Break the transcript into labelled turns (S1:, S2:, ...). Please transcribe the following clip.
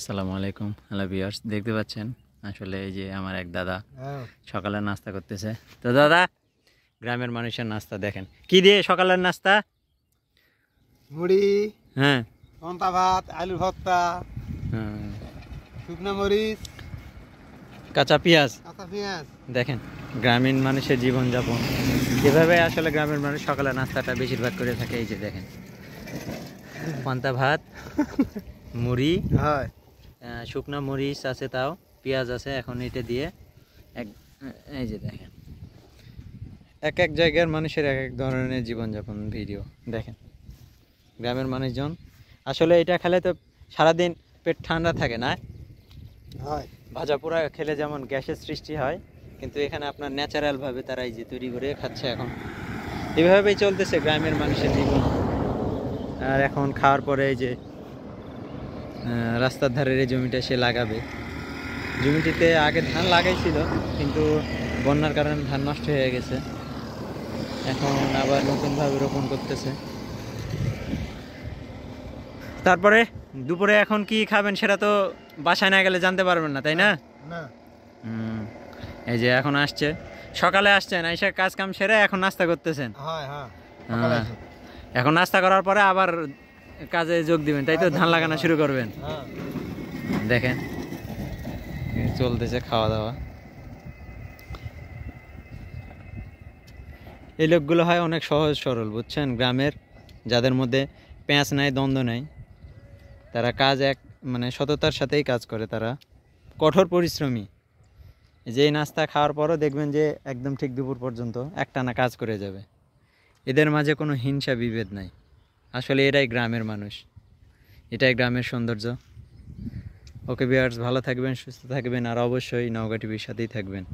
S1: আসসালামু আলাইকুম। Hello viewers, দেখতে পাচ্ছেন আসলে এই যে আমার এক দাদা সকালের নাস্তা করতেছে। তো দাদা, গ্রামের মানুষের নাস্তা দেখেন কি দিয়ে সকালের নাস্তা।
S2: মুড়ি,
S1: হ্যাঁ,
S2: পান্তা ভাত, আলু ভর্তা, শুকনো মরিচ,
S1: কাঁচা পেঁয়াজ।
S2: কাঁচা পেঁয়াজ।
S1: দেখেন গ্রামীণ মানুষের জীবনযাপন এভাবে। আসলে গ্রামের মানুষ সকালের নাস্তাটা বেশিরভাগ করে থাকে। এই যে দেখেন পান্তা ভাত, মুড়ি,
S2: হয়
S1: শুকনো মরিচ আছে, তাও পেঁয়াজ আছে। এখন এটা দিয়ে এক এই যে দেখেন এক এক জায়গার মানুষের এক এক ধরনের জীবনযাপন ভিডিও দেখেন। গ্রামের মানুষজন আসলে এটা খেলে তো সারাদিন পেট ঠান্ডা থাকে না।
S2: হয়
S1: ভাজা পোড়া খেলে যেমন গ্যাসের সৃষ্টি হয়, কিন্তু এখানে আপনার ন্যাচারালভাবে তারা এই যে তৈরি করে খাচ্ছে। এখন এভাবেই চলতেছে গ্রামের মানুষের জীবন। আর এখন খাওয়ার পরে এই যে রাস্তার ধারের এই জমিটা সে লাগাবে। জমিটিতে আগে ধান লাগাইছিল, কিন্তু বন্যার কারণে ধান নষ্ট হয়ে গেছে। এখন আবার নতুনভাবে রোপণ করতেছে। তারপরে দুপুরে এখন কি খাবেন সেটা তো বাসায় না গেলে জানতে পারবেন না, তাই না?
S2: না,
S1: এই যে এখন আসছে, সকালে আসছেন, এসে কাজ কাম সেরে এখন নাস্তা করতেছেন।
S2: হয়
S1: এখন নাস্তা করার পরে আবার কাজে যোগ দিবেন, তাই তো? ধান লাগানো শুরু করবেন। দেখেন চলতেছে খাওয়া দাওয়া। এই লোকগুলো হয় অনেক সহজ সরল, বুঝছেন? গ্রামের, যাদের মধ্যে প্যাঁচ নাই, দ্বন্দ্ব নাই, তারা কাজ মানে সততার সাথেই কাজ করে। তারা কঠোর পরিশ্রমী। যে নাস্তা খাওয়ার পরও দেখবেন যে একদম ঠিক দুপুর পর্যন্ত একটানা কাজ করে যাবে। এদের মাঝে কোনো হিংসা বিভেদ নাই। আসলে এরাই গ্রামের মানুষ, এটাই গ্রামের সৌন্দর্য। ওকে ভিউয়ার্স, ভালো থাকবেন, সুস্থ থাকবেন, আর অবশ্যই নওগাঁ টিভির সাথেই থাকবেন।